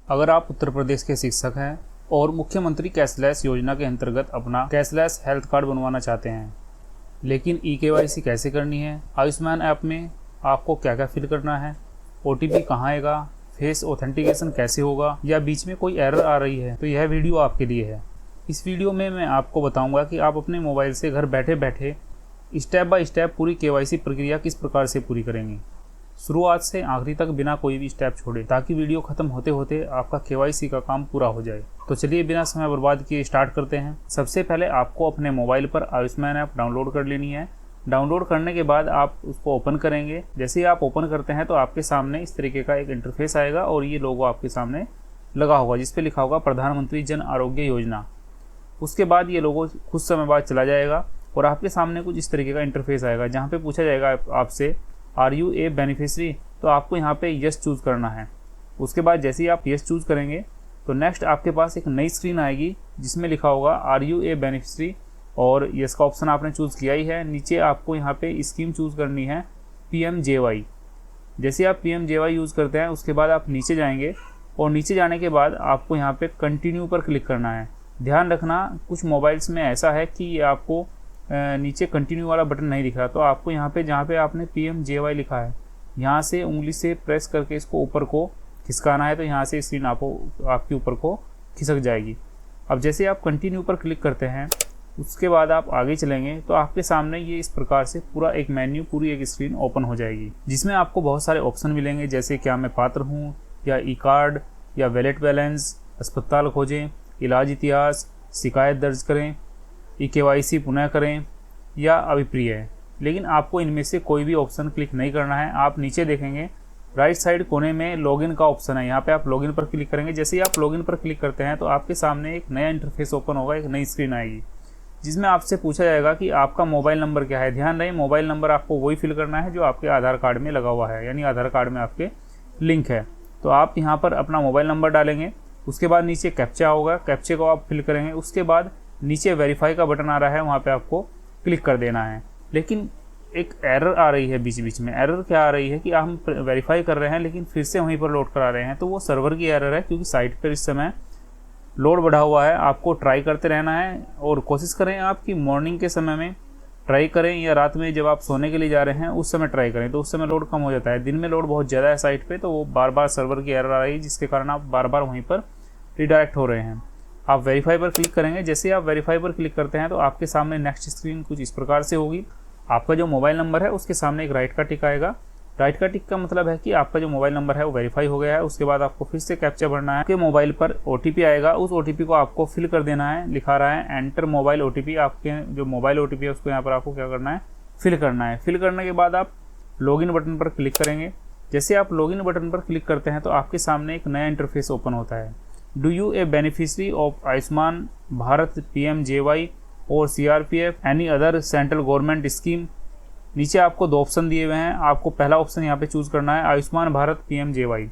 अगर आप उत्तर प्रदेश के शिक्षक हैं और मुख्यमंत्री कैशलेस योजना के अंतर्गत अपना कैशलेस हेल्थ कार्ड बनवाना चाहते हैं, लेकिन ई-केवाईसी कैसे करनी है, आयुष्मान ऐप में आपको क्या क्या फिल करना है, OTP कहाँ आएगा, फेस ऑथेंटिकेशन कैसे होगा, या बीच में कोई एरर आ रही है, तो यह वीडियो आपके लिए है। इस वीडियो में मैं आपको बताऊंगा कि आप अपने मोबाइल से घर बैठे बैठे स्टेप बाय स्टेप पूरी KYC प्रक्रिया किस प्रकार से पूरी करेंगे, शुरुआत से आखिरी तक बिना कोई भी स्टेप छोड़े, ताकि वीडियो खत्म होते होते आपका KYC का काम पूरा हो जाए। तो चलिए बिना समय बर्बाद किए स्टार्ट करते हैं। सबसे पहले आपको अपने मोबाइल पर आयुष्मान ऐप डाउनलोड कर लेनी है। डाउनलोड करने के बाद आप उसको ओपन करेंगे। जैसे ही आप ओपन करते हैं तो आपके सामने इस तरीके का एक इंटरफेस आएगा और ये लोगो आपके सामने लगा होगा जिस पे लिखा होगा प्रधानमंत्री जन आरोग्य योजना। उसके बाद ये लोगो कुछ समय बाद चला जाएगा और आपके सामने कुछ इस तरीके का इंटरफेस आएगा जहाँ पे पूछा जाएगा आपसे आर यू ए बेनिफिशरी, तो आपको यहाँ पे यस चूज़ करना है। उसके बाद जैसे ही आप यस चूज़ करेंगे तो नेक्स्ट आपके पास एक नई स्क्रीन आएगी जिसमें लिखा होगा आर यू ए बेनिफिशरी, और यस का ऑप्शन आपने चूज़ किया ही है। नीचे आपको यहाँ पे स्कीम चूज़ करनी है PMJY। जैसे आप PMJY यूज़ करते हैं उसके बाद आप नीचे जाएंगे और नीचे जाने के बाद आपको यहाँ पे कंटिन्यू पर क्लिक करना है। ध्यान रखना कुछ मोबाइल्स में ऐसा है कि ये आपको नीचे कंटिन्यू वाला बटन नहीं दिख रहा, तो आपको यहाँ पे जहाँ पे आपने PMJY लिखा है यहाँ से उंगली से प्रेस करके इसको ऊपर को खिसकाना है, तो यहाँ से स्क्रीन आपके ऊपर को खिसक जाएगी। अब जैसे आप कंटिन्यू पर क्लिक करते हैं उसके बाद आप आगे चलेंगे तो आपके सामने ये इस प्रकार से पूरा एक मेन्यू, पूरी एक स्क्रीन ओपन हो जाएगी जिसमें आपको बहुत सारे ऑप्शन मिलेंगे, जैसे क्या मैं पात्र हूँ, या ई-कार्ड, या वैलेट बैलेंस, अस्पताल खोजें, इलाज इतिहास, शिकायत दर्ज करें, ई-KYC पुनः करें, या अभिप्रिय। लेकिन आपको इनमें से कोई भी ऑप्शन क्लिक नहीं करना है। आप नीचे देखेंगे राइट साइड कोने में लॉगिन का ऑप्शन है, यहाँ पे आप लॉगिन पर क्लिक करेंगे। जैसे ही आप लॉगिन पर क्लिक करते हैं तो आपके सामने एक नया इंटरफेस ओपन होगा, एक नई स्क्रीन आएगी जिसमें आपसे पूछा जाएगा कि आपका मोबाइल नंबर क्या है। ध्यान रहे मोबाइल नंबर आपको वही फिल करना है जो आपके आधार कार्ड में लगा हुआ है, यानी आधार कार्ड में आपके लिंक है। तो आप यहाँ पर अपना मोबाइल नंबर डालेंगे। उसके बाद नीचे कैप्चा होगा, कैप्चे को आप फिल करेंगे। उसके बाद नीचे वेरीफाई का बटन आ रहा है, वहाँ पे आपको क्लिक कर देना है। लेकिन एक एरर आ रही है बीच बीच में। एरर क्या आ रही है कि हम वेरीफाई कर रहे हैं लेकिन फिर से वहीं पर लोड करा रहे हैं, तो वो सर्वर की एरर है, क्योंकि साइट पर इस समय लोड बढ़ा हुआ है। आपको ट्राई करते रहना है और कोशिश करें आपकी मॉर्निंग के समय में ट्राई करें, या रात में जब आप सोने के लिए जा रहे हैं उस समय ट्राई करें, तो उस समय लोड कम हो जाता है। दिन में लोड बहुत ज़्यादा है साइट पे, तो वो बार बार सर्वर की एरर आ रही है जिसके कारण आप बार बार वहीं पर रिडायरेक्ट हो रहे हैं। आप वेरीफाई पर क्लिक करेंगे। जैसे आप वेरीफाई पर क्लिक करते हैं तो आपके सामने नेक्स्ट स्क्रीन कुछ इस प्रकार से होगी। आपका जो मोबाइल नंबर है उसके सामने एक राइट का टिक आएगा। राइट का टिक का मतलब है कि आपका जो मोबाइल नंबर है वो वेरीफाई हो गया है। उसके बाद आपको फिर से कैप्चा भरना है। आपके मोबाइल पर OTP आएगा, उस OTP को आपको फिल कर देना है। लिखा रहा है एंटर मोबाइल OTP। आपके जो मोबाइल OTP है उसको यहाँ पर आपको क्या करना है, फिल करना है। फिल करने के बाद आप लॉगिन बटन पर क्लिक करेंगे। जैसे आप लॉगिन बटन पर क्लिक करते हैं तो आपके सामने एक नया इंटरफेस ओपन होता है। Do U A beneficiary of Ayushman Bharat PMJY और CRPF any other central government scheme. नीचे आपको दो ऑप्शन दिए हुए हैं। आपको पहला ऑप्शन यहाँ पे चूज़ करना है आयुष्मान भारत PMJY।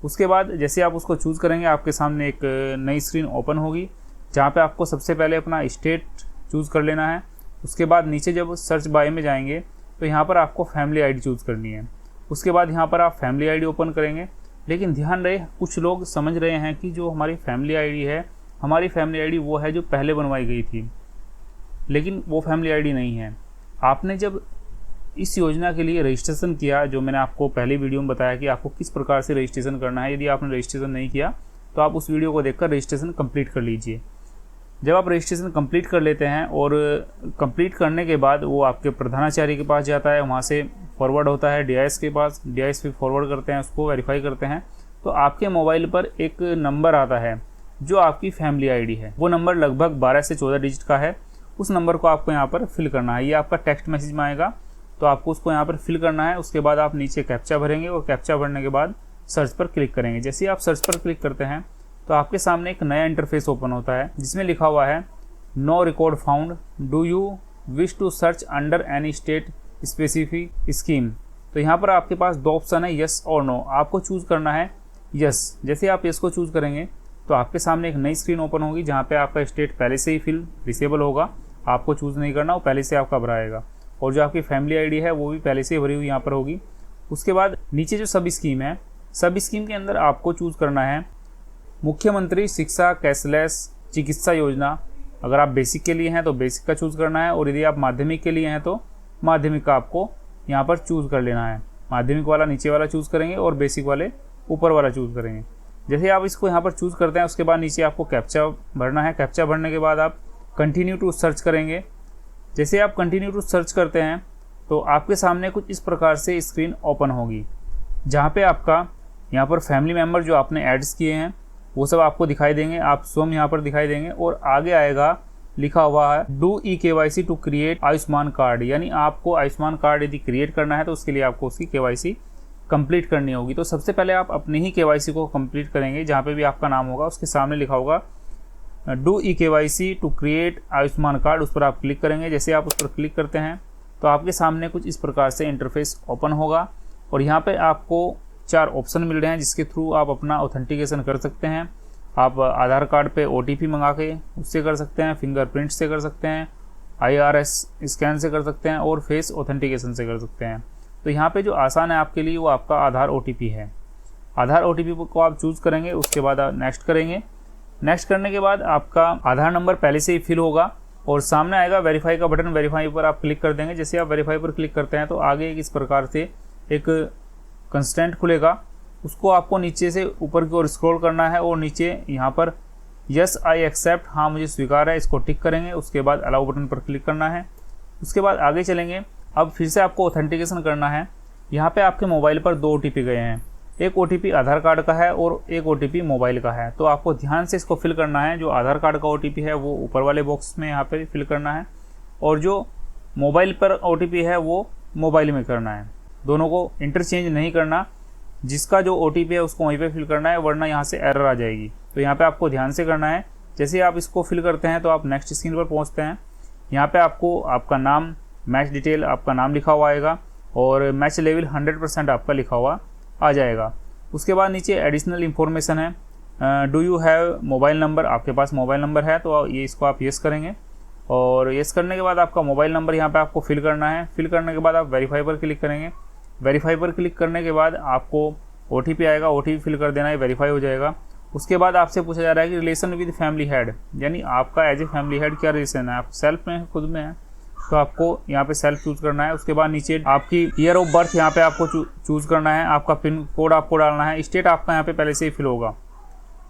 उसके बाद जैसे आप उसको चूज़ करेंगे आपके सामने एक नई स्क्रीन ओपन होगी जहाँ पे आपको सबसे पहले अपना स्टेट चूज़ कर लेना है। उसके बाद नीचे जब सर्च बाय में जाएंगे तो यहाँ पर आपको फैमिली ID चूज़ करनी है। उसके बाद यहाँ पर आप फैमिली ID ओपन करेंगे। लेकिन ध्यान रहे कुछ लोग समझ रहे हैं कि जो हमारी फैमिली ID है, हमारी फैमिली ID वो है जो पहले बनवाई गई थी, लेकिन वो फैमिली ID नहीं है। आपने जब इस योजना के लिए रजिस्ट्रेशन किया, जो मैंने आपको पहले वीडियो में बताया कि आपको किस प्रकार से रजिस्ट्रेशन करना है, यदि आपने रजिस्ट्रेशन नहीं किया तो आप उस वीडियो को देखकर रजिस्ट्रेशन कंप्लीट कर लीजिए। जब आप रजिस्ट्रेशन कंप्लीट कर लेते हैं और कंप्लीट करने के बाद वो आपके प्रधानाचार्य के पास जाता है, वहाँ से फॉरवर्ड होता है DIS के पास। DIS पे फॉरवर्ड करते हैं, उसको वेरीफाई करते हैं, तो आपके मोबाइल पर एक नंबर आता है जो आपकी फैमिली ID है। वो नंबर लगभग 12 से 14 डिजिट का है। उस नंबर को आपको यहाँ पर फिल करना है। ये आपका टेक्स्ट मैसेज में आएगा, तो आपको उसको यहाँ पर फिल करना है। उसके बाद आप नीचे कैप्चा भरेंगे और कैप्चा भरने के बाद सर्च पर क्लिक करेंगे। जैसे ही आप सर्च पर क्लिक करते हैं तो आपके सामने एक नया इंटरफेस ओपन होता है जिसमें लिखा हुआ है no record found, do you wish to search under any state specific scheme. तो यहाँ पर आपके पास दो ऑप्शन है, यस और नो। आपको चूज़ करना है यस। जैसे आप यस को चूज़ करेंगे तो आपके सामने एक नई स्क्रीन ओपन होगी जहाँ पे आपका स्टेट पहले से ही फिल डिसेबल होगा। आपको चूज़ नहीं करना, वो पहले से आपका भरा आएगा। और जो आपकी फैमिली ID है वो भी पहले से भरी हुई यहाँ पर होगी। उसके बाद नीचे जो सब स्कीम है, सब स्कीम के अंदर आपको चूज़ करना है मुख्यमंत्री शिक्षा कैशलेस चिकित्सा योजना, अगर आप बेसिक के लिए हैं तो बेसिक का चूज़ करना है, और यदि आप माध्यमिक के लिए हैं तो माध्यमिक का आपको यहाँ पर चूज़ कर लेना है। माध्यमिक वाला नीचे वाला चूज़ करेंगे और बेसिक वाले ऊपर वाला चूज़ करेंगे। जैसे आप इसको यहाँ पर चूज़ करते हैं उसके बाद नीचे आपको कैप्चा भरना है। कैप्चा भरने के बाद आप कंटिन्यू टू सर्च करेंगे। जैसे आप कंटिन्यू टू सर्च करते हैं तो आपके सामने कुछ इस प्रकार से स्क्रीन ओपन होगी, जहाँ पे आपका यहाँ पर फैमिली मेम्बर जो आपने एड्स किए हैं वो सब आपको दिखाई देंगे, आप स्वयं यहाँ पर दिखाई देंगे, और आगे आएगा लिखा हुआ है do e KYC to create Ayushman card, यानी आपको आयुष्मान कार्ड यदि क्रिएट करना है तो उसके लिए आपको उसकी KYC कंप्लीट करनी होगी। तो सबसे पहले आप अपनी ही KYC को कंप्लीट करेंगे। जहाँ पे भी आपका नाम होगा उसके सामने लिखा होगा do e KYC to create Ayushman card, उस पर आप क्लिक करेंगे। जैसे आप उस पर क्लिक करते हैं तो आपके सामने कुछ इस प्रकार से इंटरफेस ओपन होगा, और यहाँ पे आपको 4 ऑप्शन मिल रहे हैं जिसके थ्रू आप अपना ऑथेंटिकेशन कर सकते हैं। आप आधार कार्ड पे OTP मंगा के उससे कर सकते हैं, फिंगरप्रिंट से कर सकते हैं, IRS स्कैन से कर सकते हैं, और फेस ऑथेंटिकेशन से कर सकते हैं। तो यहाँ पे जो आसान है आपके लिए वो आपका आधार OTP है। आधार OTP को आप चूज़ करेंगे, उसके बाद आप नेक्स्ट करेंगे। नेक्स्ट करने के बाद आपका आधार नंबर पहले से ही फिल होगा और सामने आएगा वेरीफाई का बटन, वेरीफाई पर आप क्लिक कर देंगे। जैसे आप वेरीफाई पर क्लिक करते हैं तो आगे इस प्रकार से एक कंस्टेंट खुलेगा, उसको आपको नीचे से ऊपर की ओर स्क्रॉल करना है और नीचे यहाँ पर यस आई एक्सेप्ट, हाँ मुझे स्वीकार है, इसको टिक करेंगे। उसके बाद अलाउ बटन पर क्लिक करना है। उसके बाद आगे चलेंगे। अब फिर से आपको ऑथेंटिकेशन करना है। यहाँ पे आपके मोबाइल पर 2 OTP गए हैं, एक OTP आधार कार्ड का है और एक OTP मोबाइल का है। तो आपको ध्यान से इसको फिल करना है। जो आधार कार्ड का OTP है वो ऊपर वाले बॉक्स में यहाँ पे फिल करना है, और जो मोबाइल पर OTP है वो मोबाइल में करना है। दोनों को इंटरचेंज नहीं करना, जिसका जो OTP है उसको वहीं पे फिल करना है, वरना यहाँ से एरर आ जाएगी। तो यहाँ पे आपको ध्यान से करना है। जैसे आप इसको फिल करते हैं तो आप नेक्स्ट स्क्रीन पर पहुँचते हैं। यहाँ पे आपको आपका नाम, मैच डिटेल, आपका नाम लिखा हुआ आएगा और मैच लेवल 100% आपका लिखा हुआ आ जाएगा। उसके बाद नीचे एडिशनल इन्फॉर्मेशन है, do you have mobile number, आपके पास मोबाइल नंबर है तो ये इसको आप येस करेंगे, और येस करने के बाद आपका मोबाइल नंबर यहाँ पे आपको फिल करना है। फिल करने के बाद आप वेरीफाई पर क्लिक करेंगे। वेरीफाई पर क्लिक करने के बाद आपको OTP आएगा, OTP फिल कर देना है, वेरीफाई हो जाएगा। उसके बाद आपसे पूछा जा रहा है कि रिलेशन विद फैमिली हेड, यानी आपका एज ए फैमिली हेड क्या रिलेशन है, आप सेल्फ में खुद में है तो आपको यहाँ पे सेल्फ चूज़ करना है। उसके बाद नीचे आपकी ईयर ऑफ बर्थ यहाँ पे आपको चूज़ करना है, आपका पिन कोड आपको डालना है, स्टेट आपका यहाँ पे पहले से ही फिल होगा।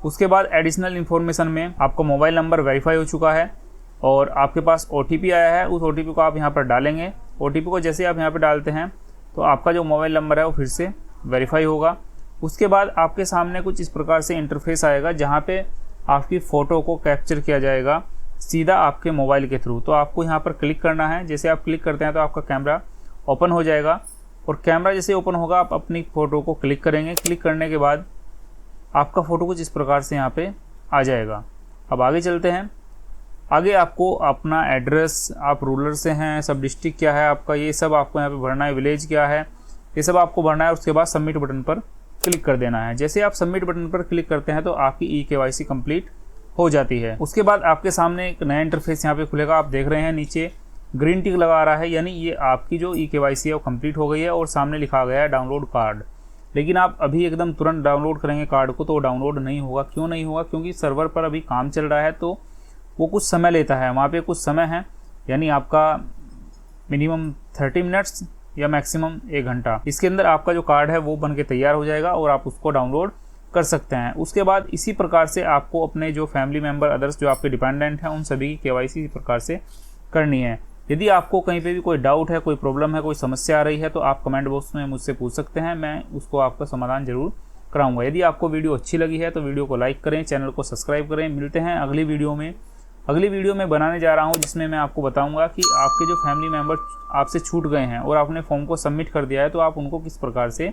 उसके बाद एडिशनल इन्फॉर्मेशन में आपका मोबाइल नंबर वेरीफाई हो चुका है और आपके पास OTP आया है, उस OTP को आप यहाँ पर डालेंगे। OTP को जैसे आप यहाँ पर डालते हैं तो आपका जो मोबाइल नंबर है वो फिर से वेरीफाई होगा। उसके बाद आपके सामने कुछ इस प्रकार से इंटरफेस आएगा, जहाँ पे आपकी फ़ोटो को कैप्चर किया जाएगा सीधा आपके मोबाइल के थ्रू। तो आपको यहाँ पर क्लिक करना है। जैसे आप क्लिक करते हैं तो आपका कैमरा ओपन हो जाएगा, और कैमरा जैसे ओपन होगा आप अपनी फ़ोटो को क्लिक करेंगे। क्लिक करने के बाद आपका फ़ोटो कुछ इस प्रकार से यहाँ पे आ जाएगा। अब आगे चलते हैं। आगे आपको अपना एड्रेस, आप रूरल से हैं, सब डिस्ट्रिक्ट क्या है आपका, ये सब आपको यहाँ पे भरना है, विलेज क्या है, ये सब आपको भरना है। उसके बाद सबमिट बटन पर क्लिक कर देना है। जैसे आप सबमिट बटन पर क्लिक करते हैं तो आपकी ई-KYC कंप्लीट हो जाती है। उसके बाद आपके सामने एक नया इंटरफेस यहाँ पे खुलेगा। आप देख रहे हैं नीचे ग्रीन टिक लगा रहा है, यानी ये आपकी जो ई-KYC है वो कंप्लीट हो गई है, और सामने लिखा गया है डाउनलोड कार्ड। लेकिन आप अभी एकदम तुरंत डाउनलोड करेंगे कार्ड को तो डाउनलोड नहीं होगा। क्यों नहीं होगा? क्योंकि सर्वर पर अभी काम चल रहा है तो वो कुछ समय लेता है, वहाँ पे कुछ समय है, यानी आपका मिनिमम 30 मिनट्स या मैक्सिमम 1 घंटा, इसके अंदर आपका जो कार्ड है वो बन के तैयार हो जाएगा और आप उसको डाउनलोड कर सकते हैं। उसके बाद इसी प्रकार से आपको अपने जो फैमिली मेम्बर अदर्स जो आपके डिपेंडेंट हैं उन सभी की KYC इसी प्रकार से करनी है। यदि आपको कहीं पे भी कोई डाउट है, कोई प्रॉब्लम है, कोई समस्या आ रही है तो आप कमेंट बॉक्स में मुझसे पूछ सकते हैं, मैं उसको आपका समाधान जरूर कराऊंगा। यदि आपको वीडियो अच्छी लगी है तो वीडियो को लाइक करें, चैनल को सब्सक्राइब करें। मिलते हैं अगली वीडियो में। अगली वीडियो में बनाने जा रहा हूं जिसमें मैं आपको बताऊंगा कि आपके जो फैमिली मेम्बर आपसे छूट गए हैं और आपने फॉर्म को सबमिट कर दिया है तो आप उनको किस प्रकार से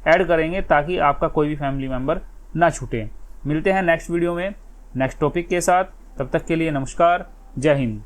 ऐड करेंगे ताकि आपका कोई भी फैमिली मेम्बर ना छूटे। मिलते हैं नेक्स्ट वीडियो में नेक्स्ट टॉपिक के साथ। तब तक के लिए नमस्कार, जय हिंद।